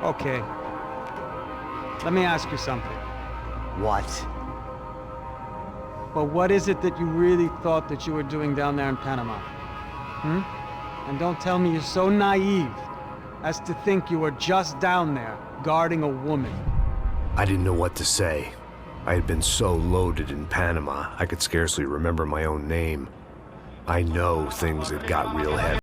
Okay. Let me ask you something. What? Well, what is it that you really thought that you were doing down there in Panama? Hmm? And don't tell me you're so naive as to think you were just down there guarding a woman. I didn't know what to say. I had been so loaded in Panama, I could scarcely remember my own name. I know things had got real heavy.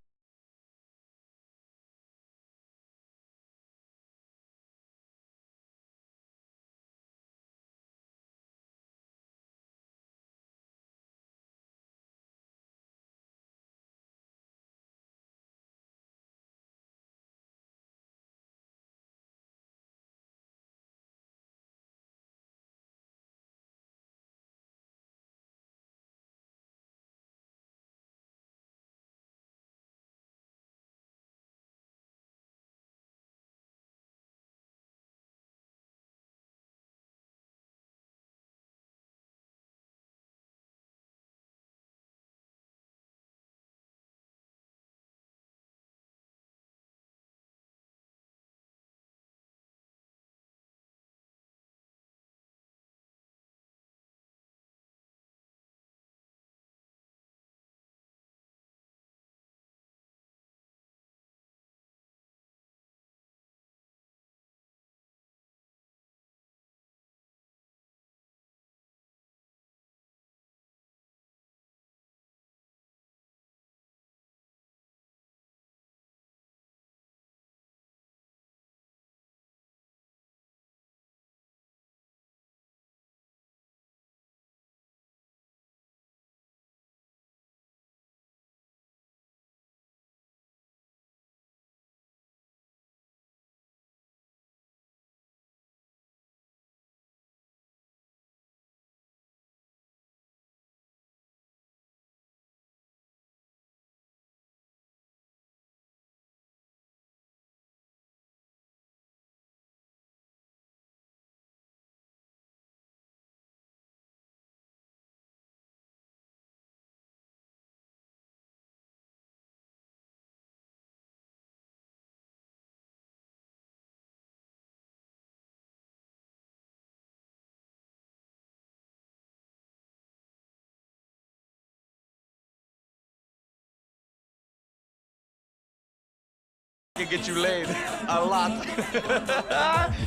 Can get you laid a lot.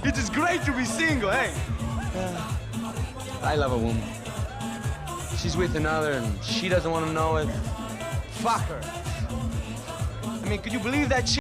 It is great to be single, hey. I love a woman. She's with another and she doesn't want to know it. Fuck her. I mean, could you believe that shit?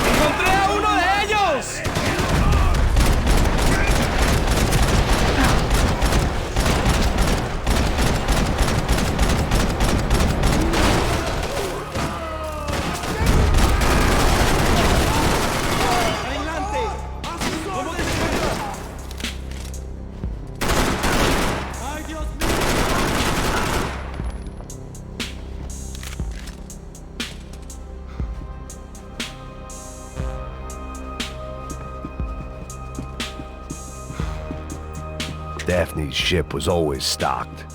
¡Encontré a uno de ellos! Daphne's ship was always stocked.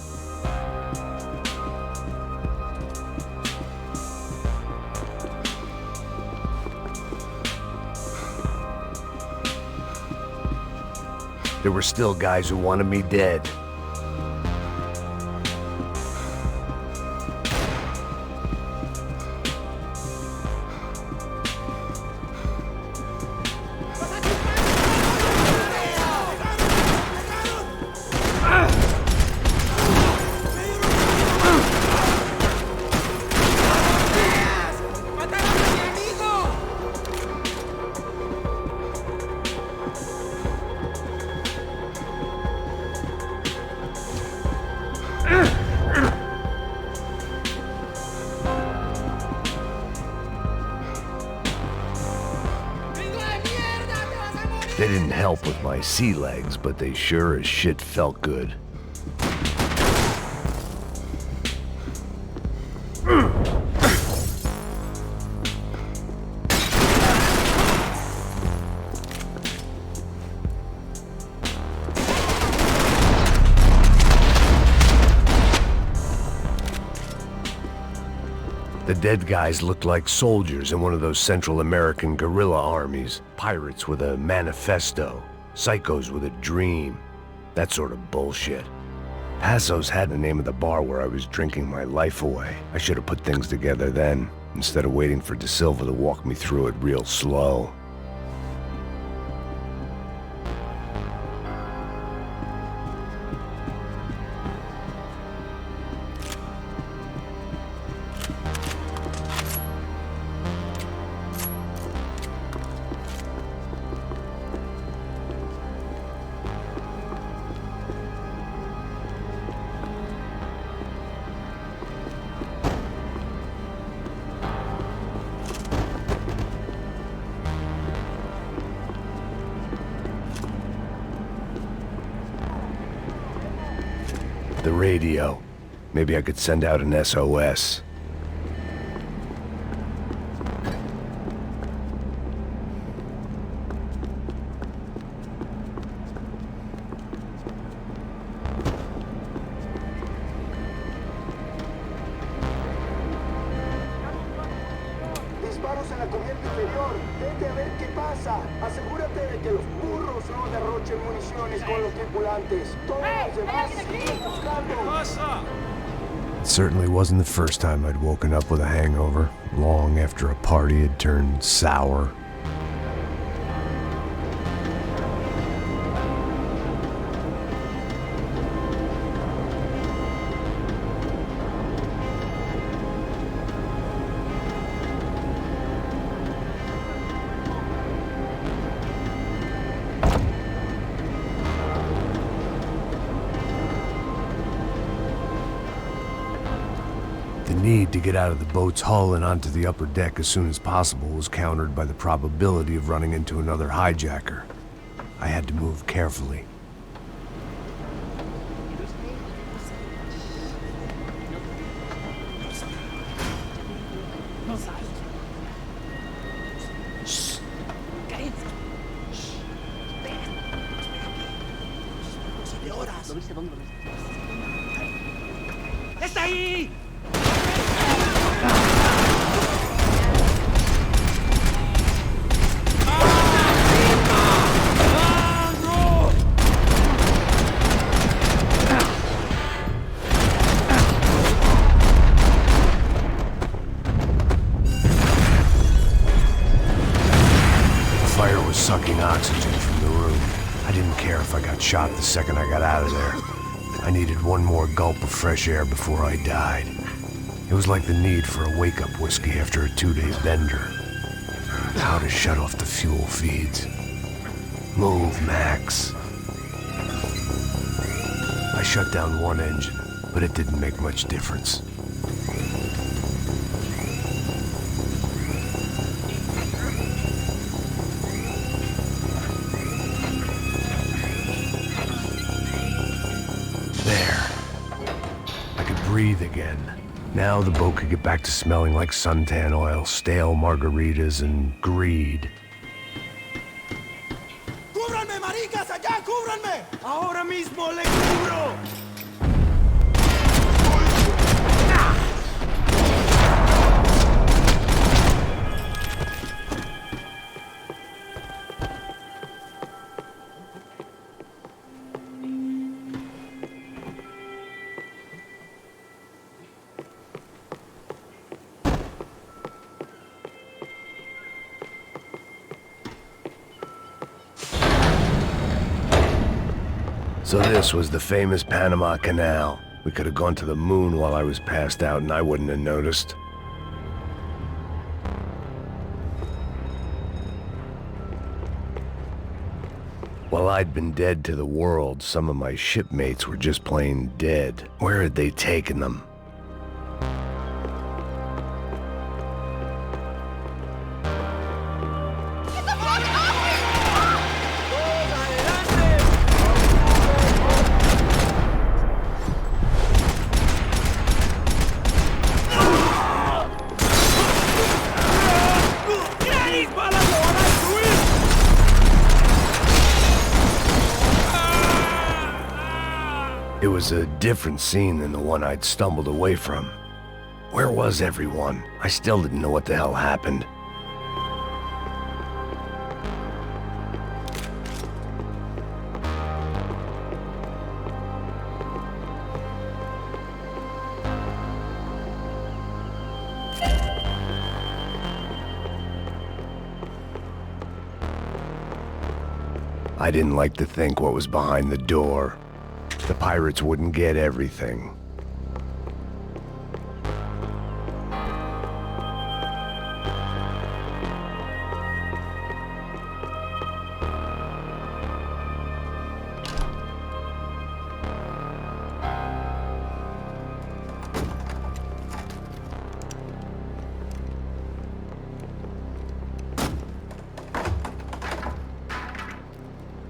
There were still guys who wanted me dead. They didn't help with my sea legs, but they sure as shit felt good. The dead guys looked like soldiers in one of those Central American guerrilla armies. Pirates with a manifesto. Psychos with a dream. That sort of bullshit. Passo's had the name of the bar where I was drinking my life away. I should have put things together then, instead of waiting for De Silva to walk me through it real slow. The radio. Maybe I could send out an SOS. Disparos en la cubierta inferior. Vete a ver qué pasa. Asegúrate de que los burros no derrochen municiones con los tripulantes. Todos los demás siguen buscando. It certainly wasn't the first time I'd woken up with a hangover, long after a party had turned sour. The need to get out of the boat's hull and onto the upper deck as soon as possible was countered by the probability of running into another hijacker. I had to move carefully. ¡Está ahí! Fire was sucking oxygen from the room. I didn't care if I got shot the second I got out of there. I needed one more gulp of fresh air before I died. It was like the need for a wake-up whiskey after a 2-day bender. How to shut off the fuel feeds. Move, Max. I shut down one engine, but it didn't make much difference. There. I could breathe again. Now the boat could get back to smelling like suntan oil, stale margaritas, and greed. ¡Cúbranme, maricas! ¡Allá, cúbranme! ¡Ahora mismo le cubro! So this was the famous Panama Canal. We could have gone to the moon while I was passed out and I wouldn't have noticed. While I'd been dead to the world, some of my shipmates were just plain dead. Where had they taken them? It was a different scene than the one I'd stumbled away from. Where was everyone? I still didn't know what the hell happened. I didn't like to think what was behind the door. The pirates wouldn't get everything.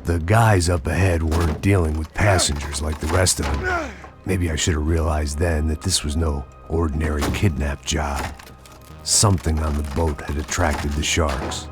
The guys up ahead weren't dealing with passengers like the rest of them. Maybe I should have realized then that this was no ordinary kidnap job. Something on the boat had attracted the sharks.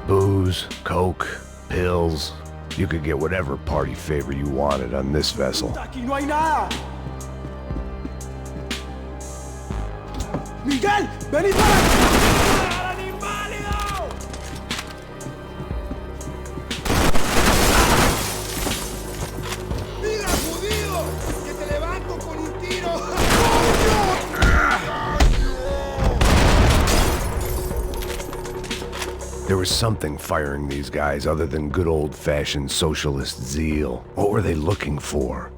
Booze, coke, pills. You could get whatever party favor you wanted on this vessel. Aquí no hay nada. ¡Miguel! ¡Venid para acá! ¡Inválido! ¡Mira, judío! ¡Que te levanto con un tiro! There was something firing these guys other than good old-fashioned socialist zeal. What were they looking for?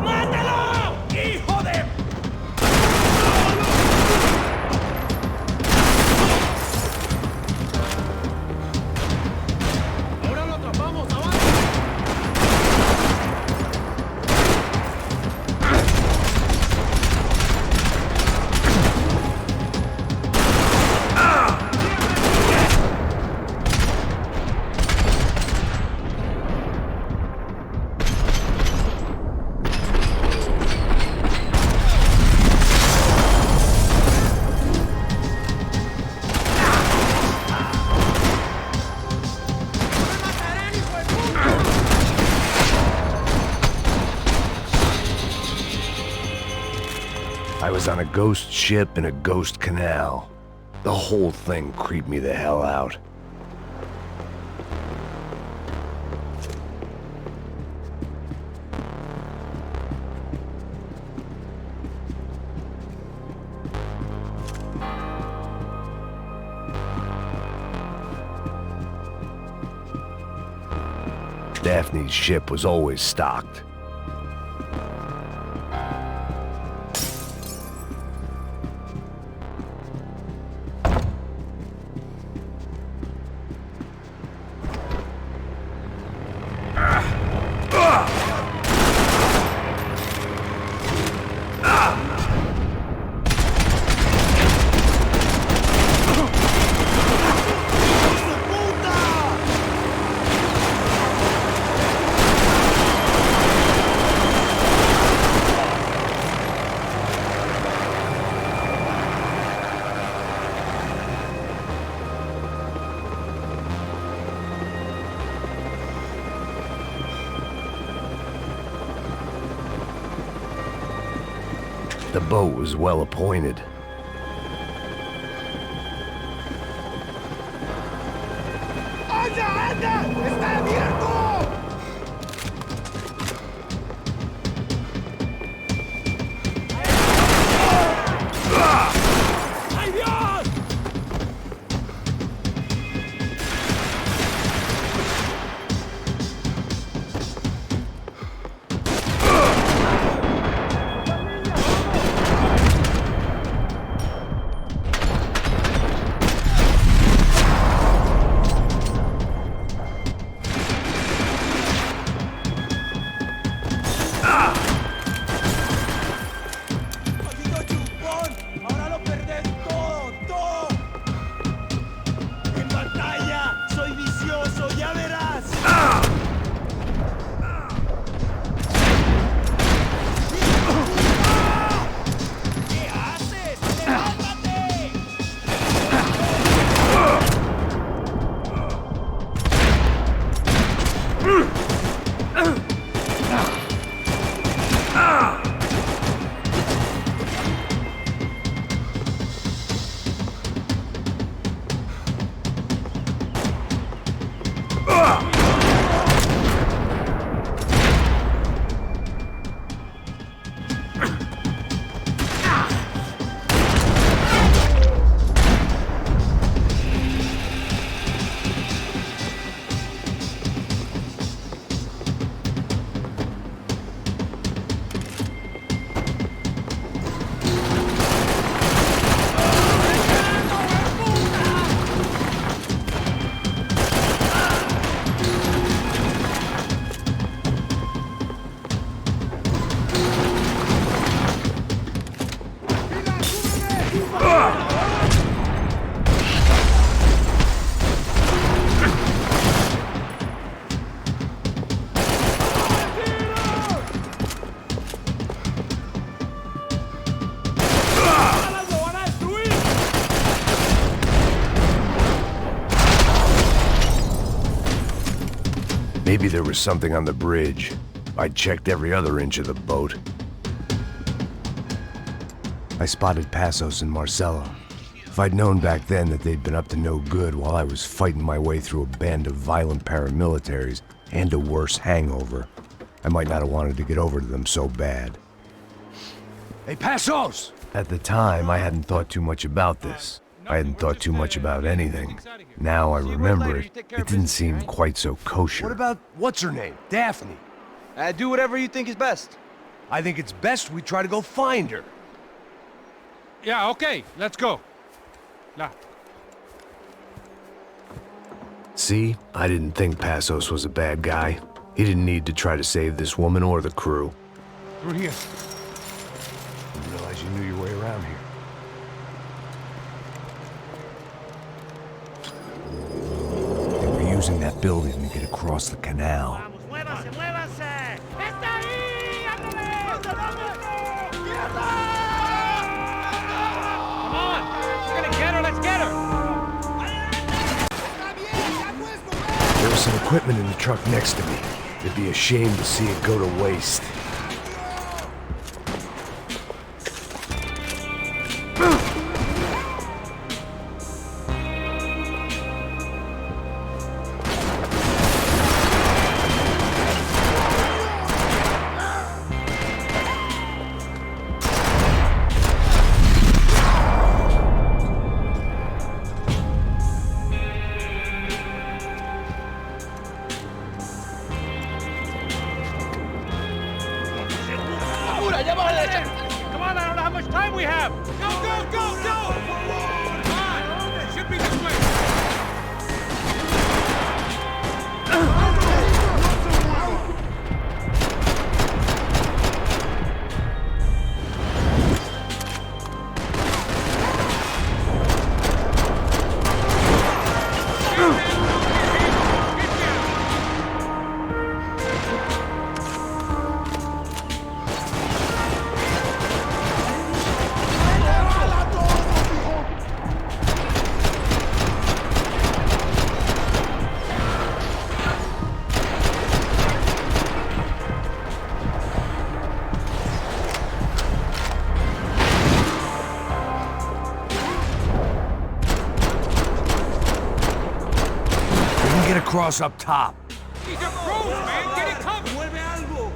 ¡Mátalo! ¡Hijo de... ¡Ahora lo atrapamos! ¡Avanza! I was on a ghost ship in a ghost canal. The whole thing creeped me the hell out. Daphne's ship was always stocked. The boat was well appointed. ¡Anda, anda! ¡Está abierto! ¡Ay, Dios! ¡Maldito chupón! ¡Ahora lo perdés todo, todo! ¡En batalla! ¡Soy vicioso! ¡Ya verás! ¿Qué haces? ¡Levántate! Maybe there was something on the bridge. I'd checked every other inch of the boat. I spotted Passos and Marcelo. If I'd known back then that they'd been up to no good while I was fighting my way through a band of violent paramilitaries and a worse hangover, I might not have wanted to get over to them so bad. Hey, Passos! At the time, I hadn't thought too much about this. I hadn't thought too much about anything. Now I remember it, it didn't seem quite so kosher. What about, what's her name? Daphne. Do whatever you think is best. I think it's best we try to go find her. Yeah, okay, let's go. Now. See, I didn't think Passos was a bad guy. He didn't need to try to save this woman or the crew. Through here. Didn't realize you knew your way around here. They were using that building to get across the canal. Muévase, muévase. ¡Está ahí! ¡Ándale! Come on! We're gonna get her, let's get her! There was some equipment in the truck next to me. It'd be a shame to see it go to waste. Come on, I don't know how much time we have! Go, go, go, go! Come on! It should be this way! Get across up top. These are pros, man! Get it covered! Mueve algo!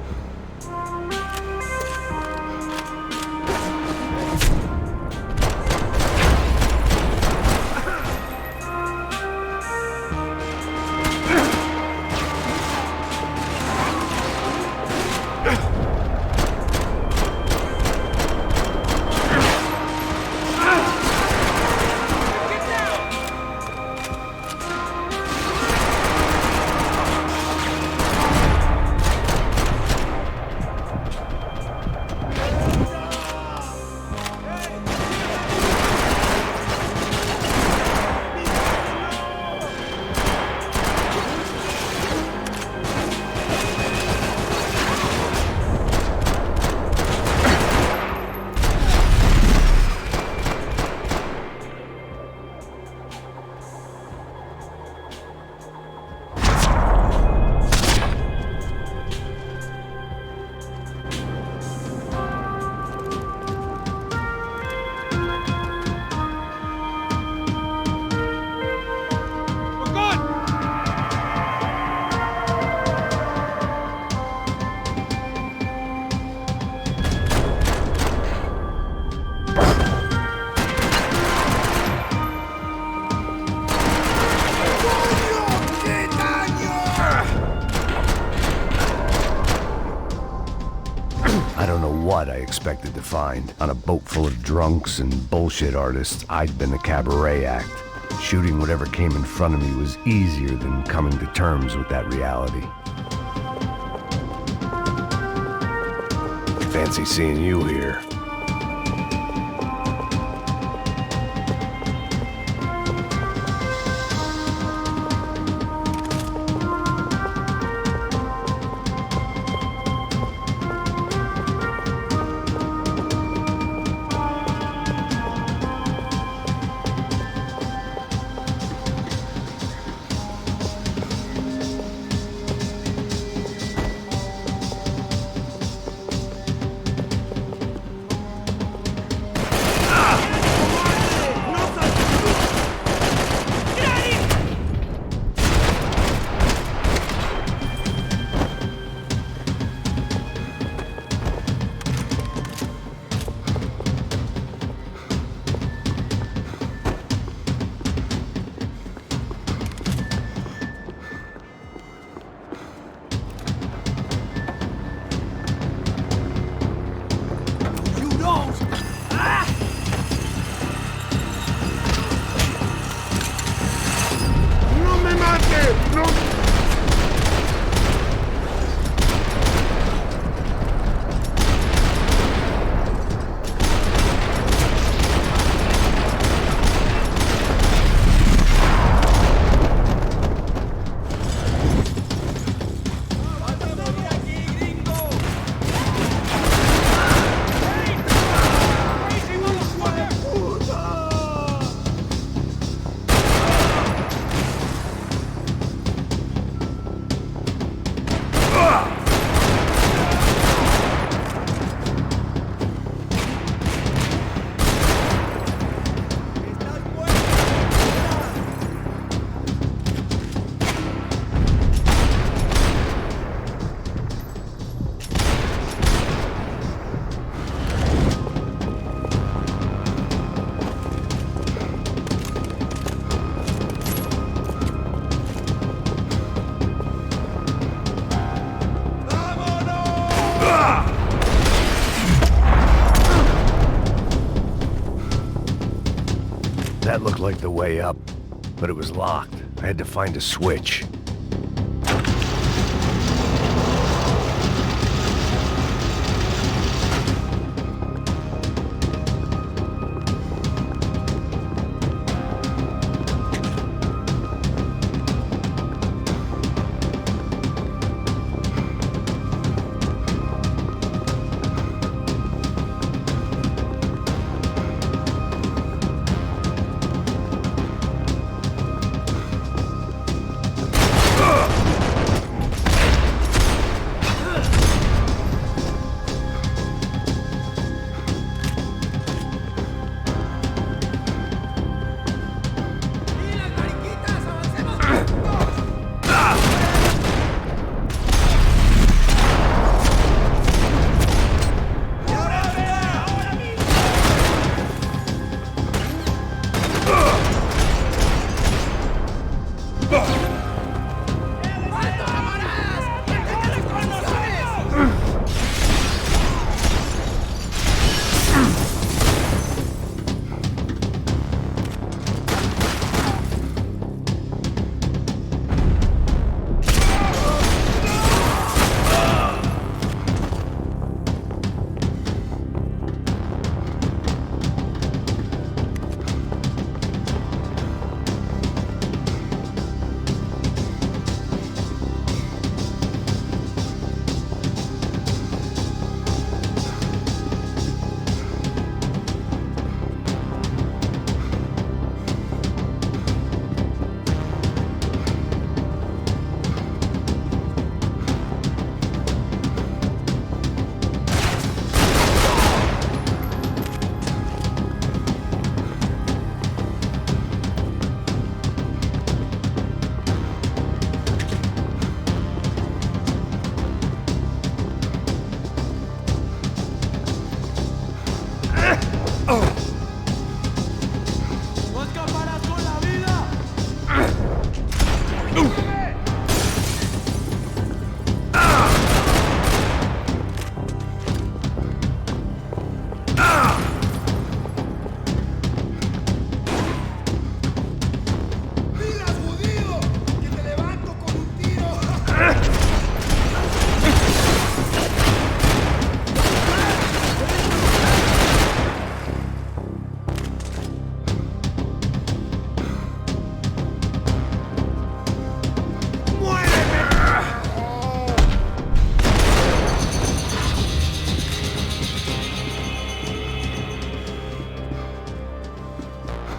What I expected to find. On a boat full of drunks and bullshit artists, I'd been a cabaret act. Shooting whatever came in front of me was easier than coming to terms with that reality. Fancy seeing you here. That looked like the way up, but it was locked. I had to find a switch.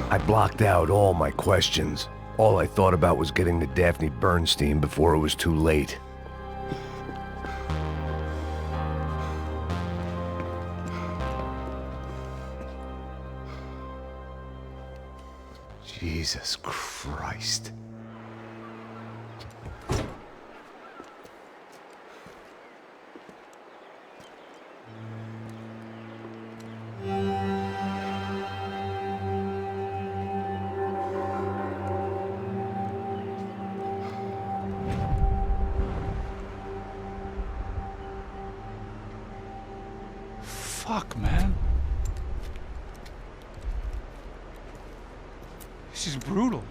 I blocked out all my questions. All I thought about was getting to Daphne Bernstein before it was too late. Jesus Christ. Fuck, man. This is brutal.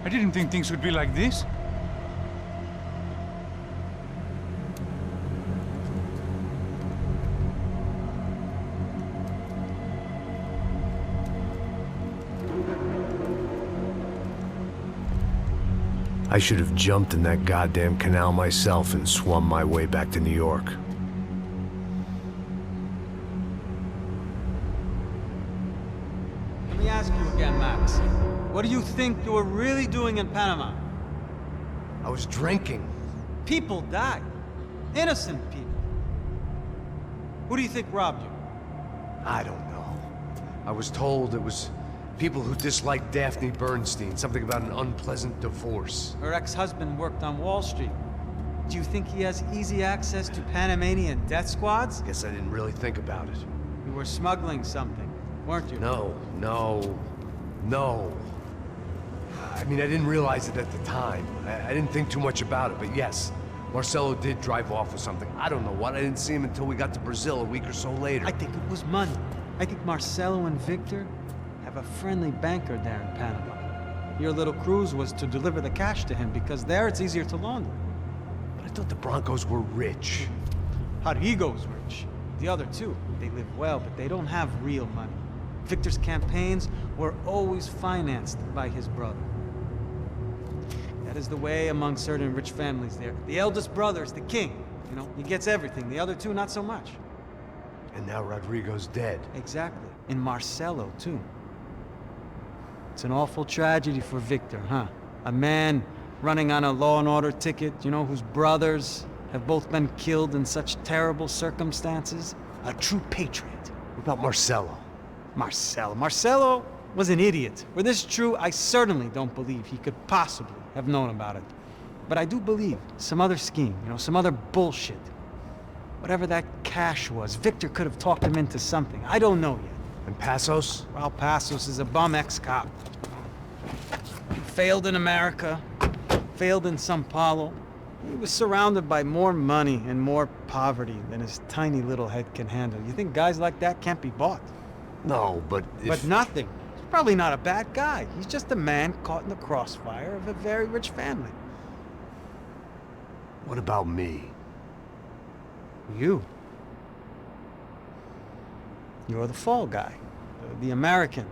I didn't think things would be like this. I should have jumped in that goddamn canal myself and swum my way back to New York. Let me ask you again, Max. What do you think you were really doing in Panama? I was drinking. People died. Innocent people. Who do you think robbed you? I don't know. I was told it was people who disliked Daphne Bernstein, something about an unpleasant divorce. Her ex-husband worked on Wall Street. Do you think he has easy access to Panamanian death squads? Guess I didn't really think about it. You were smuggling something, weren't you? No. I mean, I didn't realize it at the time. I didn't think too much about it, but yes, Marcelo did drive off with something. I don't know what. I didn't see him until we got to Brazil a week or so later. I think it was money. I think Marcelo and Victor have have a friendly banker there in Panama. Your little cruise was to deliver the cash to him because there it's easier to launder. But I thought the Broncos were rich. Rodrigo's rich. The other two, they live well, but they don't have real money. Victor's campaigns were always financed by his brother. That is the way among certain rich families there. The eldest brother is the king. You know, he gets everything. The other two, not so much. And now Rodrigo's dead. Exactly. In Marcelo, too. It's an awful tragedy for Victor, huh? A man running on a law and order ticket, you know, whose brothers have both been killed in such terrible circumstances. A true patriot. What about Marcelo? Marcelo was an idiot. Were this true, I certainly don't believe he could possibly have known about it. But I do believe some other scheme, you know, some other bullshit. Whatever that cash was, Victor could have talked him into something. I don't know yet. And Passos? Raul Passos is a bum ex-cop. He failed in America, failed in Sao Paulo. He was surrounded by more money and more poverty than his tiny little head can handle. You think guys like that can't be bought? No, but if... But nothing. He's probably not a bad guy. He's just a man caught in the crossfire of a very rich family. What about me? You. You're the fall guy. The American.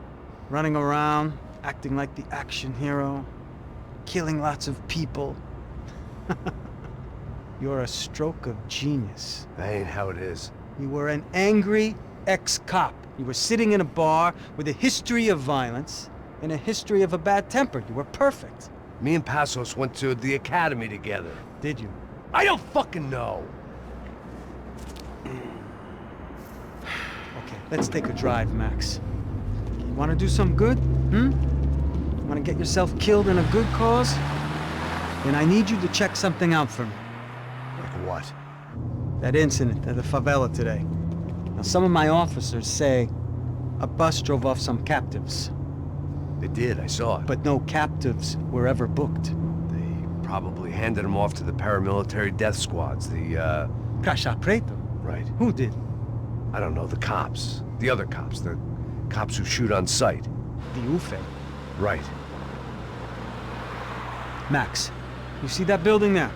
Running around, acting like the action hero. Killing lots of people. You're a stroke of genius. That ain't how it is. You were an angry ex-cop. You were sitting in a bar with a history of violence and a history of a bad temper. You were perfect. Me and Passos went to the academy together. Did you? I don't fucking know! Okay, let's take a drive, Max. You want to do some good? Want to get yourself killed in a good cause? Then I need you to check something out for me. Like what? That incident at the favela today. Now, some of my officers say a bus drove off some captives. They did, I saw it. But no captives were ever booked. They probably handed them off to the paramilitary death squads, the, Caixa Preto? Right. Who did? I don't know, the cops. The other cops. The cops who shoot on sight. The UFE. Right. Max, you see that building there?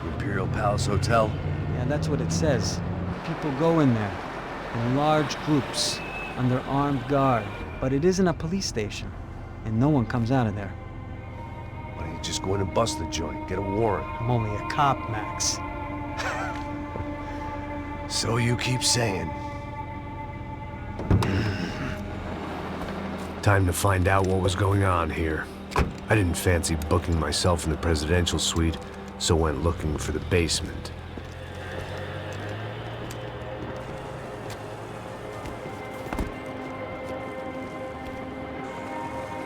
The Imperial Palace Hotel? Yeah, that's what it says. People go in there, in large groups, under armed guard. But it isn't a police station, and no one comes out of there. Why don't you just go in and bust the joint, get a warrant? I'm only a cop, Max. So you keep saying. Time to find out what was going on here. I didn't fancy booking myself in the presidential suite, so went looking for the basement.